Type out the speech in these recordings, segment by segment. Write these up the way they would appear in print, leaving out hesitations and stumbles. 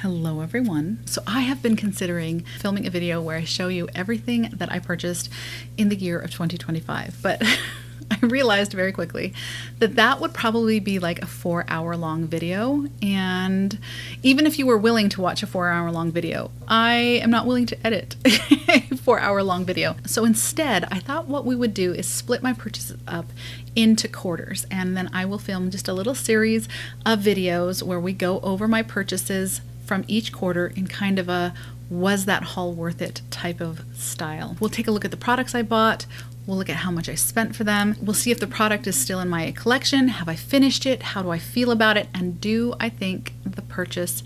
Hello everyone. So I have been considering filming a video where I show you everything that I purchased in the year of 2025, but I realized very quickly that that would probably be like a 4-hour long video, and even if you were willing to watch a 4-hour long video, I am not willing to edit a 4-hour long video. So instead, I thought what we would do is split my purchases up into quarters, and then I will film just a little series of videos where we go over my purchases from each quarter in kind of a was that haul worth it type of style. We'll take a look at the products I bought. We'll look at how much I spent for them. We'll see if the product is still in my collection. Have I finished it? How do I feel about it? And do I think the purchase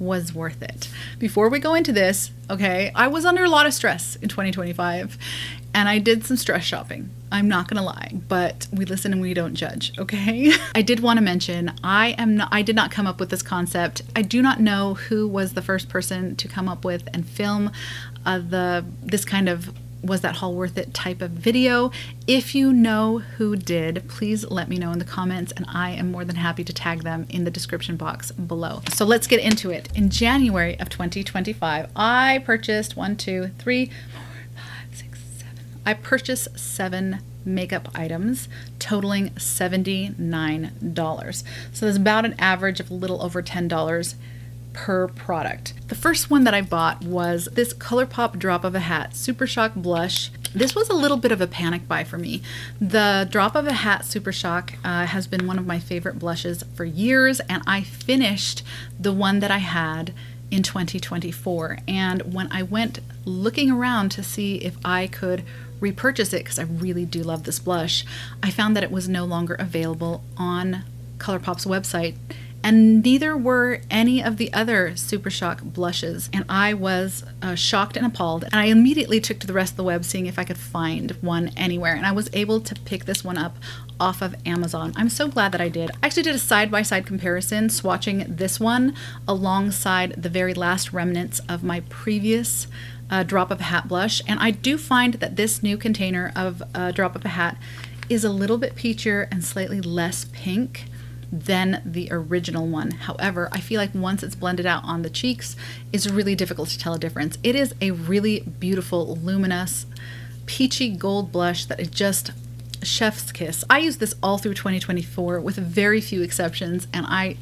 was worth it? Before we go into this, okay, I was under a lot of stress in 2025 and I did some stress shopping. I'm not gonna lie, but we listen and we don't judge, okay? I did want to mention, I did not come up with this concept. I do not know who was the first person to come up with and film this kind of was that haul worth it type of video. If you know who did, please let me know in the comments, and I am more than happy to tag them in the description box below. So let's get into it. In January of 2025, I purchased I purchased 7 makeup items totaling $79. So there's about an average of a little over $10 per product. The first one that I bought was this ColourPop Drop of a Hat Super Shock blush. This was a little bit of a panic buy for me. The Drop of a Hat Super Shock has been one of my favorite blushes for years, and I finished the one that I had in 2024. And when I went looking around to see if I could repurchase it, because I really do love this blush, I found that it was no longer available on ColourPop's website, and neither were any of the other Super Shock blushes. And I was shocked and appalled, and I immediately took to the rest of the web seeing if I could find one anywhere, and I was able to pick this one up off of Amazon. I'm so glad that I did. I actually did a side-by-side comparison, swatching this one alongside the very last remnants of my previous Drop of a Hat blush, and I do find that this new container of Drop of a Hat is a little bit peachier and slightly less pink than the original one. However, I feel like once it's blended out on the cheeks, it's really difficult to tell a difference. It is a really beautiful, luminous, peachy gold blush that is just chef's kiss. I used this all through 2024 with very few exceptions, and I'm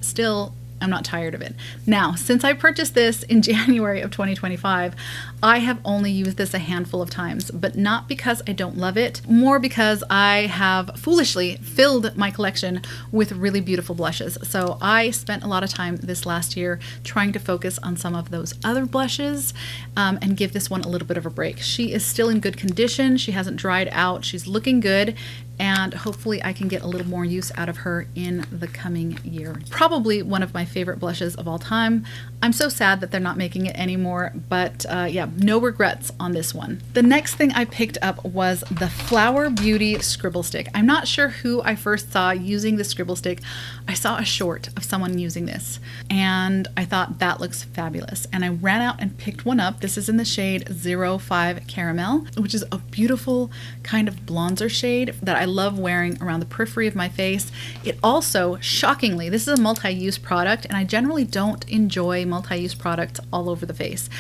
not tired of it. Now, since I purchased this in January of 2025, I have only used this a handful of times, but not because I don't love it, more because I have foolishly filled my collection with really beautiful blushes. So I spent a lot of time this last year trying to focus on some of those other blushes and give this one a little bit of a break. She is still in good condition. She hasn't dried out. She's looking good, and hopefully I can get a little more use out of her in the coming year. Probably one of my favorite blushes of all time. I'm so sad that they're not making it anymore, but yeah, no regrets on this one. The next thing I picked up was the Flower Beauty Scribble Stick. I'm not sure who I first saw using the Scribble Stick. I saw a short of someone using this, and I thought that looks fabulous, and I ran out and picked one up. This is in the shade 05 Caramel, which is a beautiful kind of bronzer shade that I love wearing around the periphery of my face. It also, shockingly, this is a multi-use product, and I generally don't enjoy multi-use products all over the face.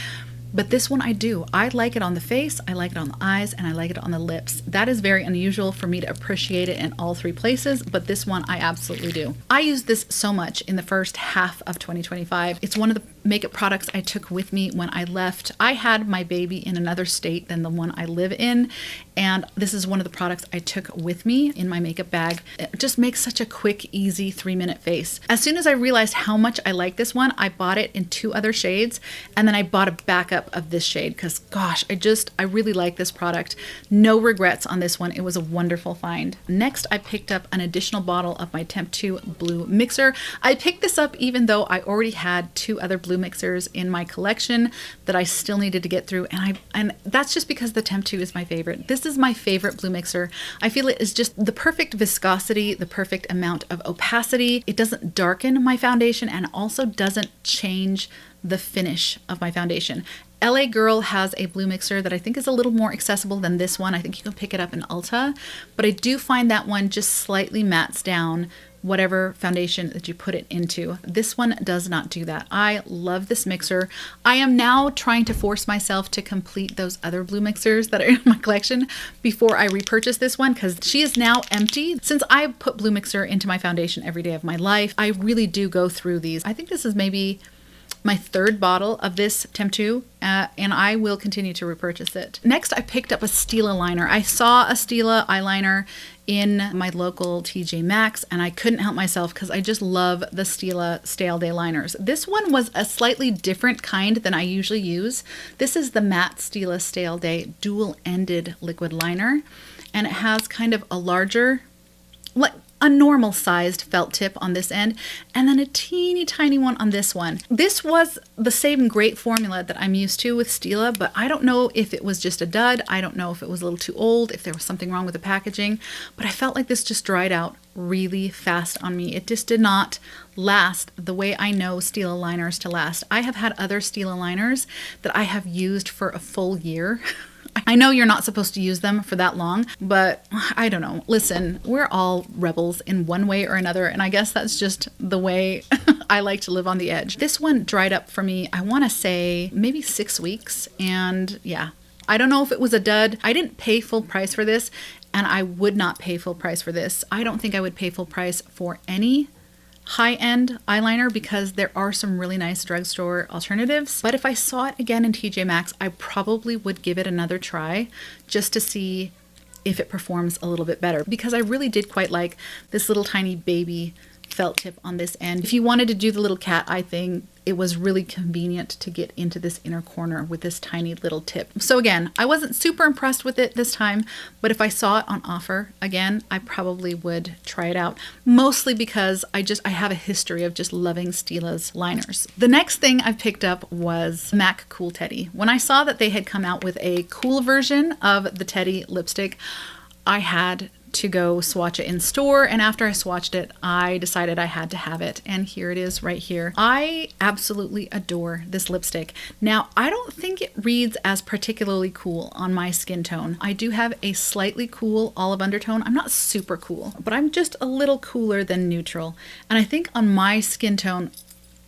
But this one I do. I like it on the face, I like it on the eyes, and I like it on the lips. That is very unusual for me to appreciate it in all three places, but this one I absolutely do. I used this so much in the first half of 2025. It's one of the makeup products I took with me when I left. I had my baby in another state than the one I live in, and this is one of the products I took with me in my makeup bag. It just makes such a quick, easy 3-minute face. As soon as I realized how much I like this one, I bought it in 2 other shades, and then I bought a backup of this shade because gosh, I really like this product. No regrets on this one. It was a wonderful find. Next, I picked up an additional bottle of my Temptu Blue Mixer. I picked this up even though I already had 2 other blue mixers in my collection that I still needed to get through, and that's just because the Temptu is my favorite. This is my favorite blue mixer. I feel it is just the perfect viscosity, the perfect amount of opacity. It doesn't darken my foundation and also doesn't change the finish of my foundation. LA Girl has a blue mixer that I think is a little more accessible than this one. I think you can pick it up in Ulta, but I do find that one just slightly mattes down whatever foundation that you put it into. This one does not do that. I love this mixer. I am now trying to force myself to complete those other blue mixers that are in my collection before I repurchase this one, because she is now empty. Since I put blue mixer into my foundation every day of my life, I really do go through these. I think this is maybe my third bottle of this Temptu, and I will continue to repurchase it. Next, I picked up a Stila liner. I saw a Stila eyeliner in my local TJ Maxx, and I couldn't help myself because I just love the Stila Stale Day liners. This one was a slightly different kind than I usually use. This is the matte Stila Stale Day dual-ended liquid liner, and it has kind of a larger, like a normal sized felt tip on this end, and then a teeny tiny one on this one. This was the same great formula that I'm used to with Stila, but I don't know if it was just a dud. I don't know if it was a little too old, if there was something wrong with the packaging, but I felt like this just dried out really fast on me. It just did not last the way I know Stila liners to last. I have had other Stila liners that I have used for a full year. I know you're not supposed to use them for that long, but I don't know. Listen, we're all rebels in one way or another, and I guess that's just the way I like to live on the edge. This one dried up for me, I want to say maybe 6 weeks, and yeah, I don't know if it was a dud. I didn't pay full price for this, and I would not pay full price for this. I don't think I would pay full price for any high-end eyeliner because there are some really nice drugstore alternatives. But if I saw it again in TJ Maxx, I probably would give it another try just to see if it performs a little bit better, because I really did quite like this little tiny baby felt tip on this end. If you wanted to do the little cat eye thing, it was really convenient to get into this inner corner with this tiny little tip. So again, I wasn't super impressed with it this time, but if I saw it on offer again, I probably would try it out, mostly because I have a history of just loving Stila's liners. The next thing I picked up was MAC Cool Teddy. When I saw that they had come out with a cool version of the Teddy lipstick, I had to go swatch it in store, and after I swatched it, I decided I had to have it, and here it is right here. I absolutely adore this lipstick. Now, I don't think it reads as particularly cool on my skin tone. I do have a slightly cool olive undertone. I'm not super cool, but I'm just a little cooler than neutral, and I think on my skin tone,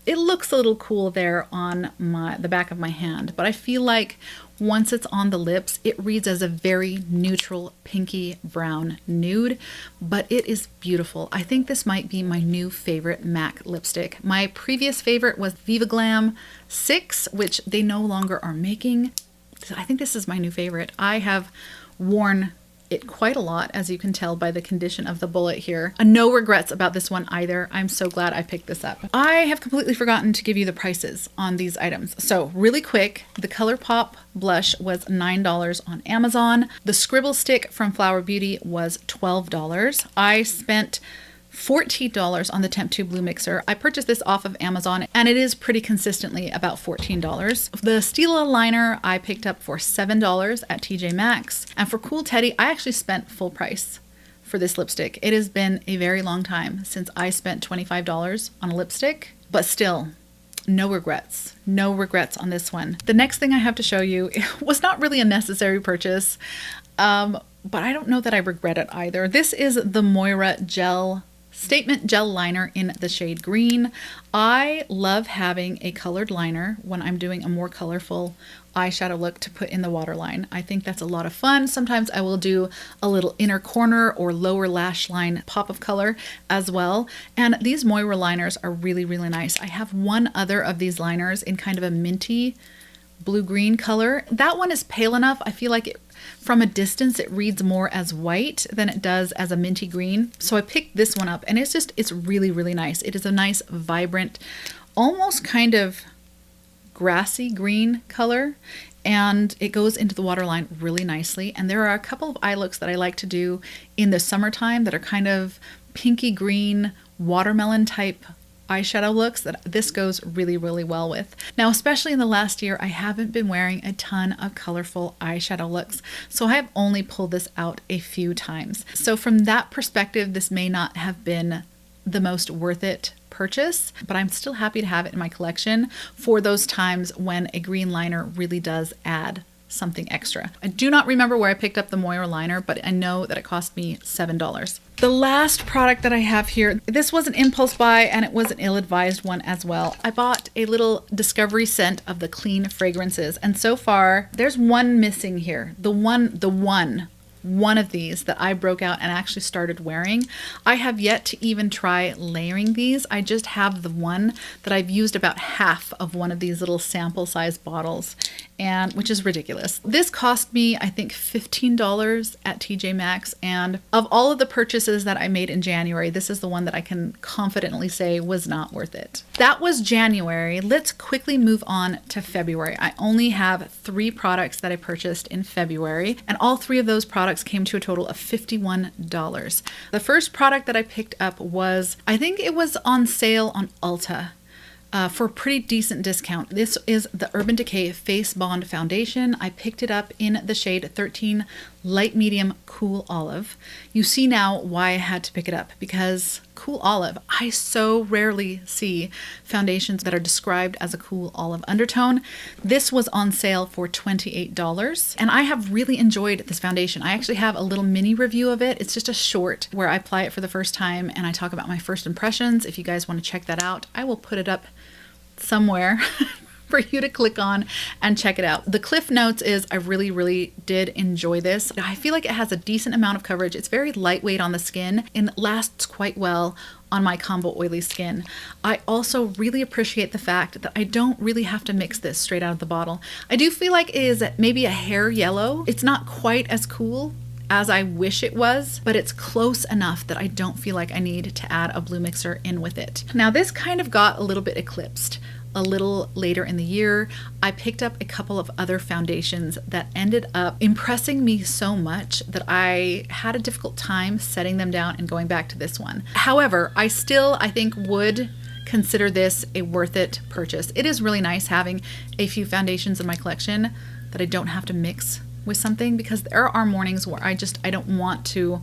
it looks a little cool there on the back of my hand, but I feel like once it's on the lips, it reads as a very neutral pinky brown nude, but it is beautiful. I think this might be my new favorite MAC lipstick. My previous favorite was Viva Glam 6, which they no longer are making. I think this is my new favorite. I have worn it quite a lot, as you can tell by the condition of the bullet here. No regrets about this one either. I'm so glad I picked this up. I have completely forgotten to give you the prices on these items. So really quick, the ColourPop blush was $9 on Amazon. The Scribble Stick from Flower Beauty was $12. I spent $14 on the Temptu Blue Mixer. I purchased this off of Amazon, and it is pretty consistently about $14. The Stila liner I picked up for $7 at TJ Maxx. And for Cool Teddy, I actually spent full price for this lipstick. It has been a very long time since I spent $25 on a lipstick, but still, no regrets. No regrets on this one. The next thing I have to show you was not really a necessary purchase, but I don't know that I regret it either. This is the Moira Statement Gel Liner in the shade green. I love having a colored liner when I'm doing a more colorful eyeshadow look to put in the waterline. I think that's a lot of fun. Sometimes I will do a little inner corner or lower lash line pop of color as well. And these Moira liners are really, really nice. I have one other of these liners in kind of a minty blue-green color. That one is pale enough. I feel like from a distance, it reads more as white than it does as a minty green. So I picked this one up, and it's really, really nice. It is a nice, vibrant, almost kind of grassy green color, and it goes into the waterline really nicely. And there are a couple of eye looks that I like to do in the summertime that are kind of pinky green, watermelon type eyeshadow looks that this goes really, really well with. Now, especially in the last year, I haven't been wearing a ton of colorful eyeshadow looks, so I have only pulled this out a few times. So from that perspective, this may not have been the most worth it purchase, but I'm still happy to have it in my collection for those times when a green liner really does add something extra. I do not remember where I picked up the Moira liner, but I know that it cost me $7. The last product that I have here, this was an impulse buy and it was an ill-advised one as well. I bought a little discovery scent of the Clean fragrances, and so far there's one missing here. The one of these that I broke out and actually started wearing. I have yet to even try layering these. I just have the one that I've used about half of one of these little sample size bottles, and which is ridiculous. This cost me, I think, $15 at TJ Maxx, and of all of the purchases that I made in January, this is the one that I can confidently say was not worth it. That was January. Let's quickly move on to February. I only have 3 products that I purchased in February, and all 3 of those products came to a total of $51. The first product that I picked up was, I think it was on sale on Ulta. For a pretty decent discount. This is the Urban Decay Face Bond Foundation. I picked it up in the shade 13 Light Medium Cool Olive. You see now why I had to pick it up, because Cool Olive, I so rarely see foundations that are described as a cool olive undertone. This was on sale for $28, and I have really enjoyed this foundation. I actually have a little mini review of it. It's just a short where I apply it for the first time and I talk about my first impressions. If you guys want to check that out, I will put it up somewhere for you to click on and check it out. The cliff notes is I really did enjoy this. I feel like it has a decent amount of coverage. It's very lightweight on the skin and lasts quite well on my combo oily skin. I also really appreciate the fact that I don't really have to mix this straight out of the bottle. I do feel like it is maybe a hair yellow. It's not quite as cool as I wish it was, but it's close enough that I don't feel like I need to add a blue mixer in with it. Now this kind of got a little bit eclipsed a little later in the year. I picked up a couple of other foundations that ended up impressing me so much that I had a difficult time setting them down and going back to this one. However, I think would consider this a worth it purchase. It is really nice having a few foundations in my collection that I don't have to mix with something, because there are mornings where I don't want to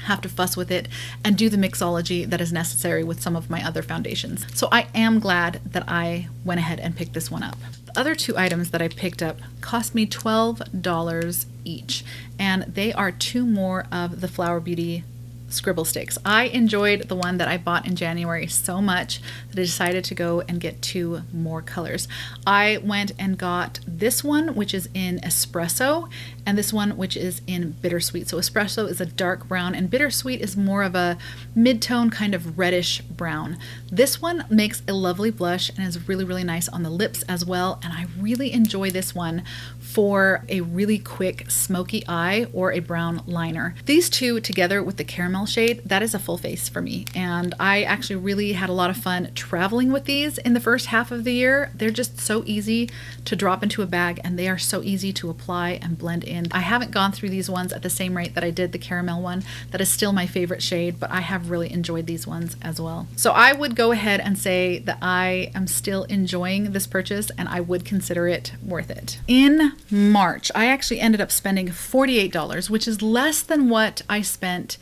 have to fuss with it and do the mixology that is necessary with some of my other foundations. So I am glad that I went ahead and picked this one up. The other 2 items that I picked up cost me $12 each, and they are 2 more of the Flower Beauty scribble sticks. I enjoyed the one that I bought in January so much that I decided to go and get 2 more colors. I went and got this one, which is in espresso, and this one, which is in bittersweet. So espresso is a dark brown and bittersweet is more of a mid-tone kind of reddish brown. This one makes a lovely blush and is really nice on the lips as well, and I really enjoy this one for a really quick smoky eye or a brown liner. These 2 together with the caramel shade, that is a full face for me, and I actually really had a lot of fun traveling with these in the first half of the year. They're just so easy to drop into a bag, and they are so easy to apply and blend in. I haven't gone through these ones at the same rate that I did the caramel one. That is still my favorite shade, but I have really enjoyed these ones as well. So I would go ahead and say that I am still enjoying this purchase and I would consider it worth it. In March, I actually ended up spending $48, which is less than what I spent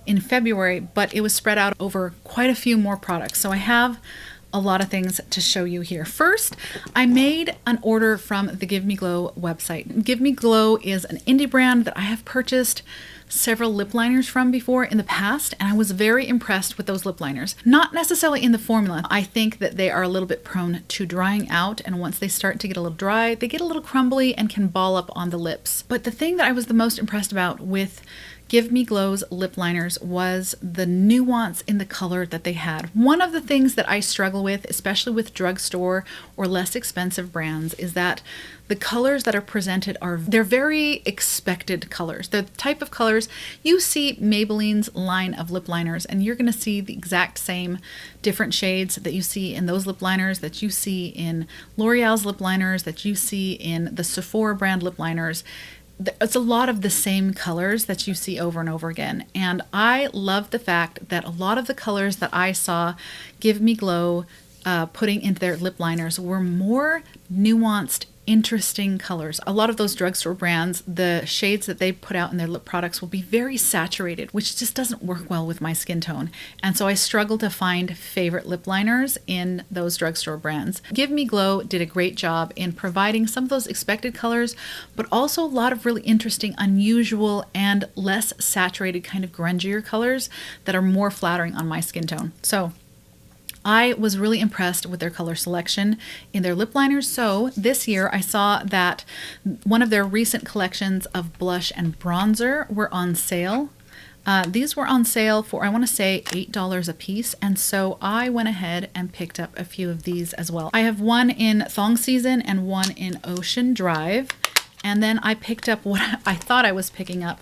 in February, but it was spread out over quite a few more products. So I have a lot of things to show you here. First, I made an order from the Give Me Glow website. Give Me Glow is an indie brand that I have purchased several lip liners from before in the past, and I was very impressed with those lip liners. Not necessarily in the formula. I think that they are a little bit prone to drying out, and once they start to get a little dry, they get a little crumbly and can ball up on the lips. But the thing that I was the most impressed about with Give Me Glow's lip liners was the nuance in the color that they had. One of the things that I struggle with, especially with drugstore or less expensive brands, is that the colors that are presented they're very expected colors. They're the type of colors you see Maybelline's line of lip liners, and you're going to see the exact same different shades that you see in those lip liners, that you see in L'Oreal's lip liners, that you see in the Sephora brand lip liners. It's a lot of the same colors that you see over and over again. And I love the fact that a lot of the colors that I saw Give Me Glow putting into their lip liners were more nuanced interesting colors. A lot of those drugstore brands, the shades that they put out in their lip products will be very saturated, which just doesn't work well with my skin tone. And so I struggle to find favorite lip liners in those drugstore brands. Give Me Glow did a great job in providing some of those expected colors, but also a lot of really interesting, unusual, and less saturated kind of grungier colors that are more flattering on my skin tone. So I was really impressed with their color selection in their lip liners. So this year I saw that one of their recent collections of blush and bronzer were on sale. These were on sale for, I want to say, $8 a piece. And so I went ahead and picked up a few of these as well. I have one in Thong Season and one in Ocean Drive. And then I picked up what I thought I was picking up,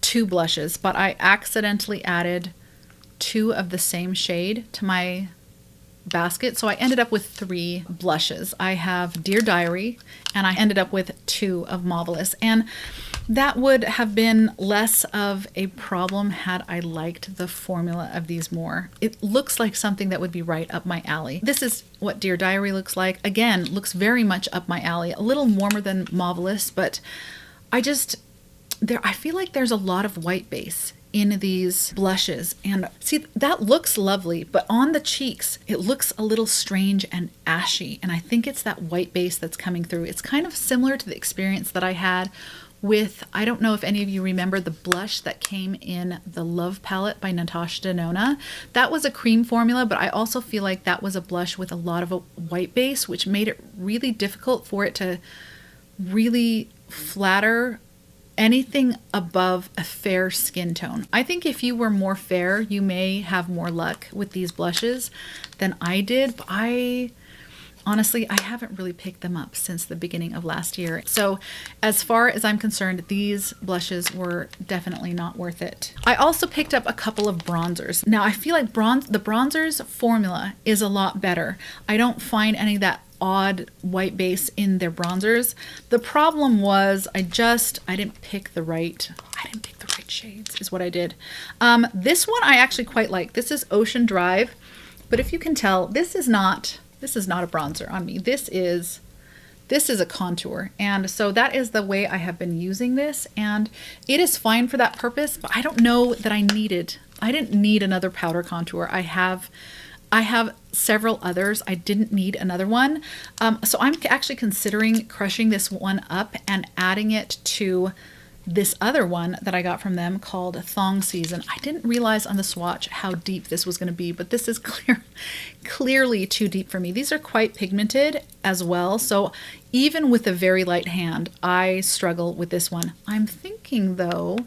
2 blushes, but I accidentally added 2 of the same shade to my basket. So I ended up with 3 blushes. I have Dear Diary, and I ended up with 2 of Mauvelous. And that would have been less of a problem had I liked the formula of these more. It looks like something that would be right up my alley. This is what Dear Diary looks like. Again, looks very much up my alley. A little warmer than Mauvelous, but I feel like there's a lot of white base in these blushes, and see, that looks lovely, but on the cheeks it looks a little strange and ashy, and I think it's that white base that's coming through. It's kind of similar to the experience that I had with, I don't know if any of you remember the blush that came in the Love palette by Natasha Denona. That was a cream formula, but I also feel like that was a blush with a lot of a white base, which made it really difficult for it to really flatter anything above a fair skin tone. I think if you were more fair, you may have more luck with these blushes than I did, but honestly, I haven't really picked them up since the beginning of last year. So as far as I'm concerned, these blushes were definitely not worth it. I also picked up a couple of bronzers. Now I feel like the bronzers formula is a lot better. I don't find any of that odd white base in their bronzers. The problem was I didn't pick the right shades is what I did. This one I actually quite like. This is Ocean Drive, but if you can tell, this is not a bronzer on me. This is a contour. And so that is the way I have been using this, and it is fine for that purpose, but I don't know that I didn't need another powder contour. I have several others. I didn't need another one. So I'm actually considering crushing this one up and adding it to this other one that I got from them called Thong Season. I didn't realize on the swatch how deep this was going to be, but this is clearly too deep for me. These are quite pigmented as well. So even with a very light hand, I struggle with this one. I'm thinking though,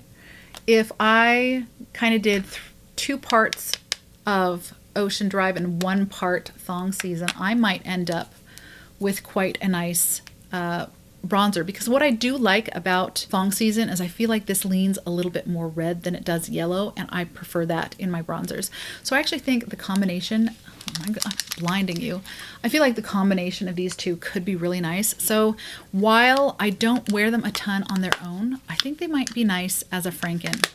if I kind of did 2 parts of Ocean Drive and 1 part Thong Season, I might end up with quite a nice bronzer, because what I do like about Thong Season is I feel like this leans a little bit more red than it does yellow, and I prefer that in my bronzers. So I actually think the combination, I'm blinding you, I feel like the combination of these 2 could be really nice. So while I don't wear them a ton on their own, I think they might be nice as a Franken.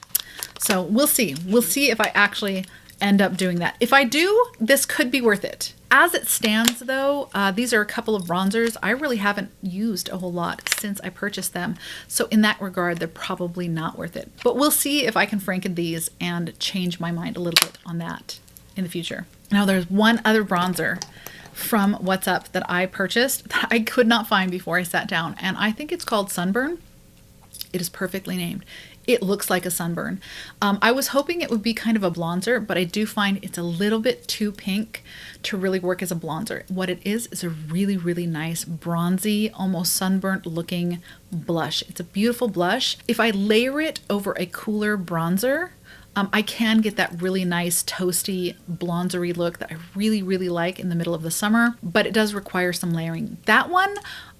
So we'll see if I actually end up doing that. If I do, this could be worth it. As it stands though, these are a couple of bronzers I really haven't used a whole lot since I purchased them. So in that regard, they're probably not worth it. But we'll see if I can Franken these and change my mind a little bit on that in the future. Now there's one other bronzer from What's Up that I purchased that I could not find before I sat down, and I think it's called Sunburn. It is perfectly named. It looks like a sunburn. I was hoping it would be kind of a bronzer, but I do find it's a little bit too pink to really work as a bronzer. What it is a really, really nice bronzy, almost sunburnt looking blush. It's a beautiful blush. If I layer it over a cooler bronzer, I can get that really nice toasty blondery look that I really, really like in the middle of the summer, but it does require some layering. That one,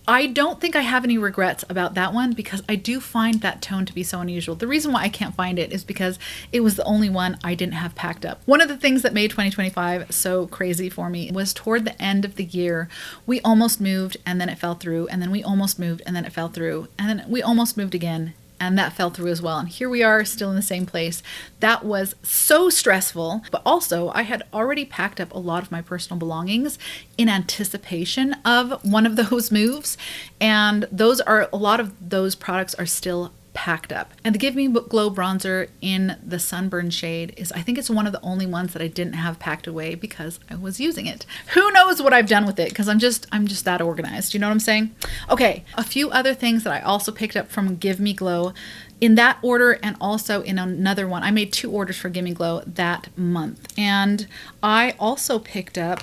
I don't think I have any regrets about that one, because I do find that tone to be so unusual. The reason why I can't find it is because it was the only one I didn't have packed up. One of the things that made 2025 so crazy for me was toward the end of the year, we almost moved and then it fell through, and then we almost moved and then it fell through, and then we almost moved again and that fell through as well. And here we are still in the same place. That was so stressful, but also I had already packed up a lot of my personal belongings in anticipation of one of those moves. And a lot of those products are still packed up. And the Give Me Glow bronzer in the sunburn shade is, I think it's one of the only ones that I didn't have packed away because I was using it. Who knows what I've done with it, because I'm just that organized. You know what I'm saying? Okay, a few other things that I also picked up from Give Me Glow in that order, and also in another one. I made 2 orders for Give Me Glow that month. And I also picked up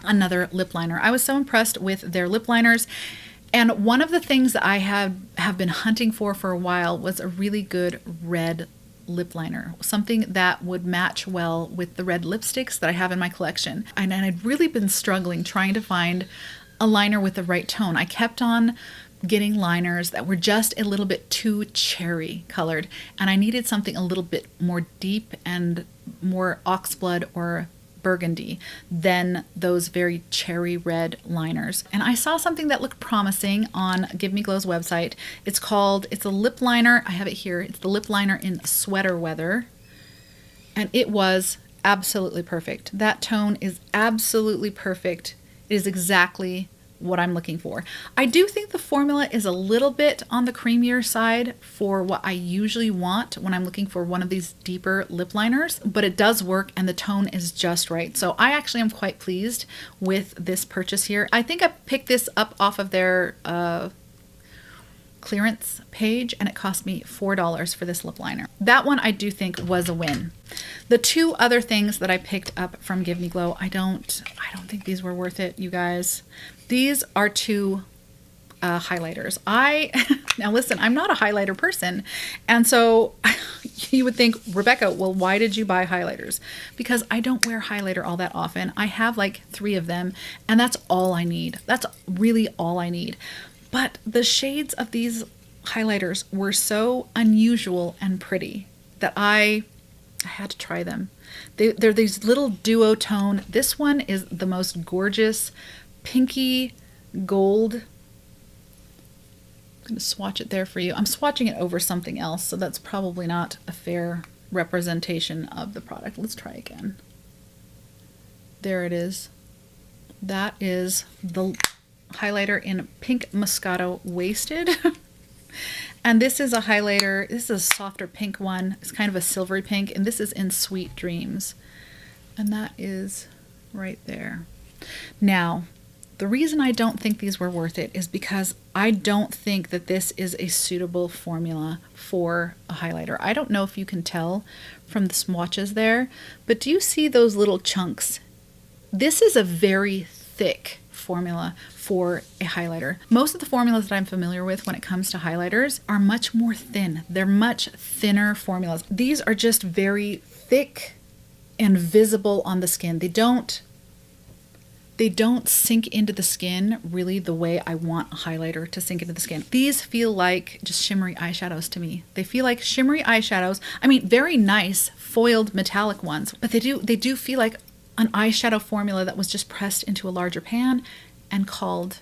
another lip liner. I was so impressed with their lip liners. And one of the things that I have been hunting for a while was a really good red lip liner, something that would match well with the red lipsticks that I have in my collection. And I'd really been struggling trying to find a liner with the right tone. I kept on getting liners that were just a little bit too cherry colored, and I needed something a little bit more deep and more oxblood or burgundy than those very cherry red liners. And I saw something that looked promising on Give Me Glow's website. It's a lip liner. I have it here. It's the lip liner in Sweater Weather. And it was absolutely perfect. That tone is absolutely perfect. It is exactly what I'm looking for. I do think the formula is a little bit on the creamier side for what I usually want when I'm looking for one of these deeper lip liners, but it does work and the tone is just right. So I actually am quite pleased with this purchase here. I think I picked this up off of their clearance page, and it cost me $4 for this lip liner. That one I do think was a win. The 2 other things that I picked up from Give Me Glow, I don't think these were worth it, you guys. These are 2 highlighters. Now listen, I'm not a highlighter person, and so you would think, Rebecca, well, why did you buy highlighters? Because I don't wear highlighter all that often. I have like 3 of them, and that's all I need. That's really all I need. But the shades of these highlighters were so unusual and pretty that I had to try them. They're these little duo tone. This one is the most gorgeous pinky gold. I'm going to swatch it there for you. I'm swatching it over something else, so that's probably not a fair representation of the product. Let's try again. There it is. That is the highlighter in Pink Moscato Wasted. And this is a highlighter. This is a softer pink one. It's kind of a silvery pink, and this is in Sweet Dreams. And that is right there. Now, the reason I don't think these were worth it is because I don't think that this is a suitable formula for a highlighter. I don't know if you can tell from the swatches there, but do you see those little chunks? This is a very thick formula for a highlighter. Most of the formulas that I'm familiar with when it comes to highlighters are much more thin. They're much thinner formulas. These are just very thick and visible on the skin. They don't sink into the skin really the way I want a highlighter to sink into the skin. These feel like just shimmery eyeshadows to me. They feel like shimmery eyeshadows. I mean, very nice foiled metallic ones, but they do feel like an eyeshadow formula that was just pressed into a larger pan and called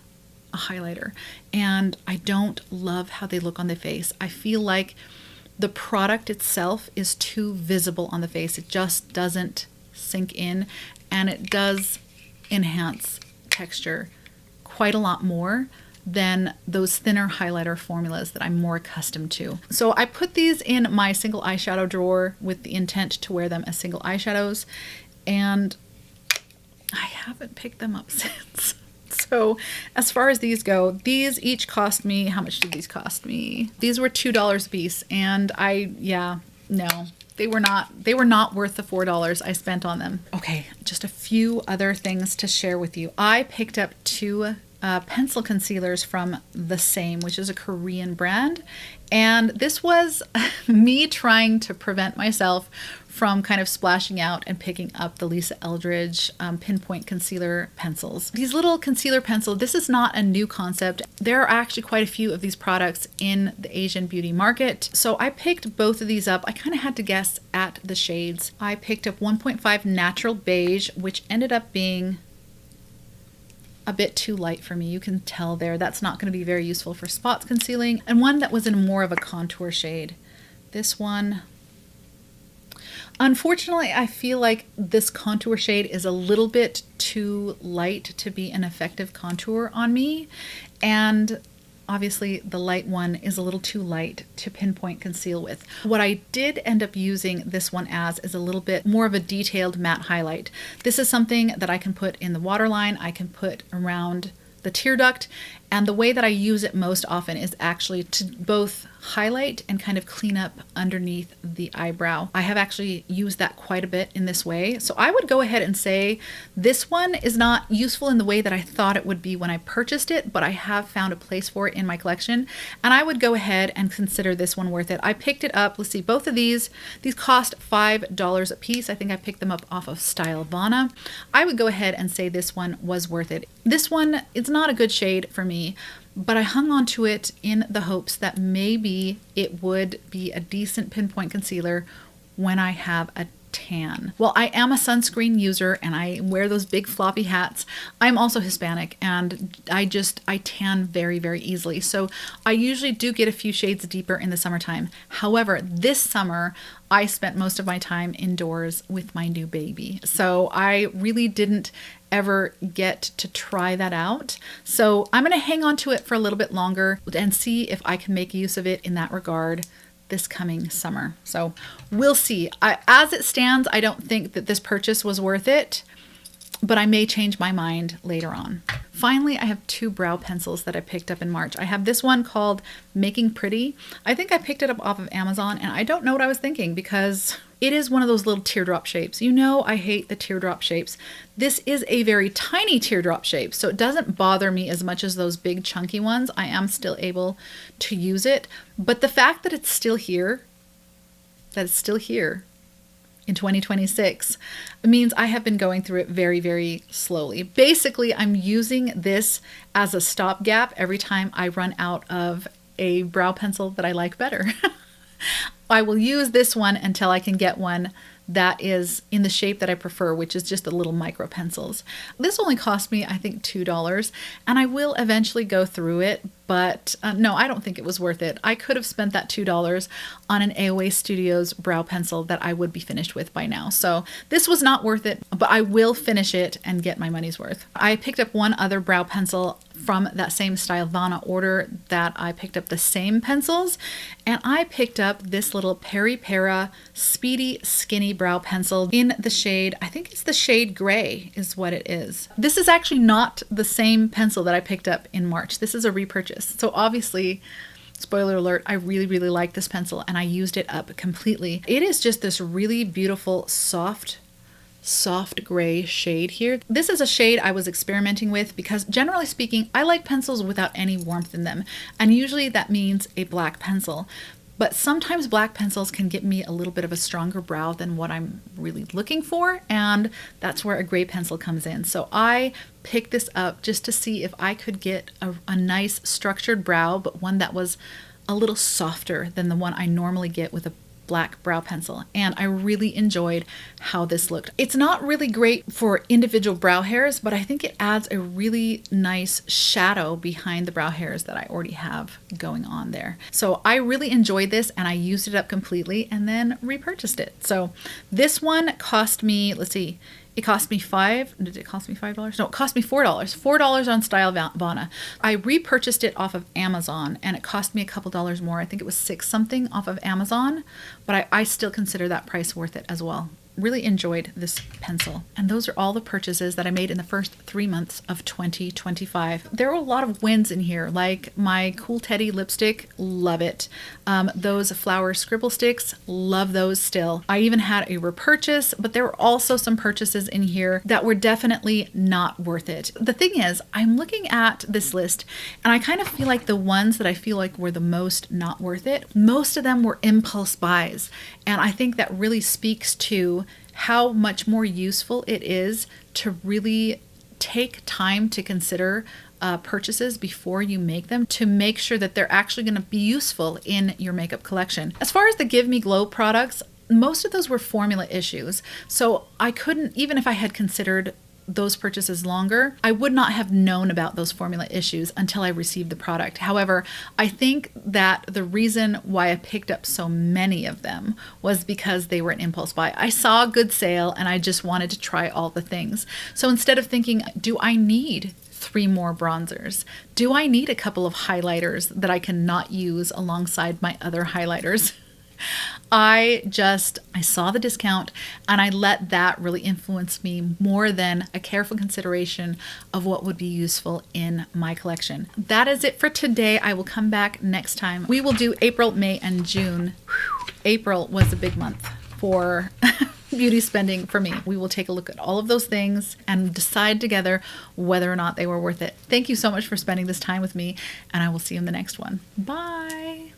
a highlighter. And I don't love how they look on the face. I feel like the product itself is too visible on the face. It just doesn't sink in, and it does enhance texture quite a lot more than those thinner highlighter formulas that I'm more accustomed to. So I put these in my single eyeshadow drawer with the intent to wear them as single eyeshadows, and I haven't picked them up since. So as far as these go, these each cost me, how much did these cost me? These were $2 a piece, and no, they were not worth the $4 I spent on them. Okay, just a few other things to share with you. I picked up 2 pencil concealers from The Same, which is a Korean brand. And this was me trying to prevent myself from kind of splashing out and picking up the Lisa Eldridge Pinpoint Concealer pencils. These little concealer pencils, this is not a new concept. There are actually quite a few of these products in the Asian beauty market. So I picked both of these up. I kind of had to guess at the shades. I picked up 1.5 Natural Beige, which ended up being a bit too light for me. You can tell there that's not going to be very useful for spots concealing. And one that was in more of a contour shade. This one, unfortunately, I feel like this contour shade is a little bit too light to be an effective contour on me. And obviously the light one is a little too light to pinpoint conceal with. What I did end up using this one as is a little bit more of a detailed matte highlight. This is something that I can put in the waterline, I can put around the tear duct, and the way that I use it most often is actually to both highlight and kind of clean up underneath the eyebrow. I have actually used that quite a bit in this way. So I would go ahead and say this one is not useful in the way that I thought it would be when I purchased it, but I have found a place for it in my collection. And I would go ahead and consider this one worth it. I picked it up, let's see, both of these cost $5 a piece. I think I picked them up off of Stylovana. I would go ahead and say this one was worth it. This one, it's not a good shade for me, but I hung on to it in the hopes that maybe it would be a decent pinpoint concealer when I have a tan. Well, I am a sunscreen user and I wear those big floppy hats. I'm also Hispanic and I tan very, very easily. So I usually do get a few shades deeper in the summertime. However, this summer, I spent most of my time indoors with my new baby. So I really didn't ever get to try that out. So I'm going to hang on to it for a little bit longer and see if I can make use of it in that regard this coming summer. So we'll see. As it stands, I don't think that this purchase was worth it, but I may change my mind later on. Finally, I have two brow pencils that I picked up in March. I have this one called Making Pretty. I think I picked it up off of Amazon and I don't know what I was thinking because it is one of those little teardrop shapes. You know I hate the teardrop shapes. This is a very tiny teardrop shape, so it doesn't bother me as much as those big chunky ones. I am still able to use it, but the fact that it's still here, in 2026 means I have been going through it very, very slowly. Basically, I'm using this as a stopgap every time I run out of a brow pencil that I like better. I will use this one until I can get one that is in the shape that I prefer, which is just the little micro pencils. This only cost me, I think, $2, and I will eventually go through it, but no, I don't think it was worth it. I could have spent that $2 on an AOA Studios brow pencil that I would be finished with by now. So this was not worth it, but I will finish it and get my money's worth. I picked up one other brow pencil from that same Stylovana order that I picked up the same pencils, and I picked up this little Peri Para Speedy Skinny Brow Pencil in the shade, I think it's the shade gray is what it is. This is actually not the same pencil that I picked up in March. This is a repurchase. So obviously, spoiler alert, I really, really like this pencil and I used it up completely. It is just this really beautiful, soft gray shade here. This is a shade I was experimenting with because generally speaking, I like pencils without any warmth in them. And usually that means a black pencil. But sometimes black pencils can get me a little bit of a stronger brow than what I'm really looking for, and that's where a gray pencil comes in. So I picked this up just to see if I could get a nice structured brow, but one that was a little softer than the one I normally get with a black brow pencil, and I really enjoyed how this looked. It's not really great for individual brow hairs, but I think it adds a really nice shadow behind the brow hairs that I already have going on there. So I really enjoyed this and I used it up completely and then repurchased it. So this one cost me, let's see, it cost me did it cost me $5? No, it cost me $4. $4 on Stylovana. I repurchased it off of Amazon and it cost me a couple dollars more. I think it was $6 something off of Amazon, but I still consider that price worth it as well. Really enjoyed this pencil. And those are all the purchases that I made in the first 3 months of 2025. There were a lot of wins in here, like my Cool Teddy lipstick, love it. Those flower scribble sticks, love those still. I even had a repurchase, but there were also some purchases in here that were definitely not worth it. The thing is, I'm looking at this list and I kind of feel like the ones that I feel like were the most not worth it, most of them were impulse buys. And I think that really speaks to how much more useful it is to really take time to consider purchases before you make them, to make sure that they're actually going to be useful in your makeup collection. As far as the Give Me Glow products, most of those were formula issues. So I couldn't, even if I had considered those purchases longer, I would not have known about those formula issues until I received the product. However, I think that the reason why I picked up so many of them was because they were an impulse buy. I saw a good sale and I just wanted to try all the things. So instead of thinking, do I need 3 more bronzers? Do I need a couple of highlighters that I cannot use alongside my other highlighters? I saw the discount and I let that really influence me more than a careful consideration of what would be useful in my collection. That is it for today. I will come back next time. We will do April, May, and June. April was a big month for beauty spending for me. We will take a look at all of those things and decide together whether or not they were worth it. Thank you so much for spending this time with me, and I will see you in the next one. Bye.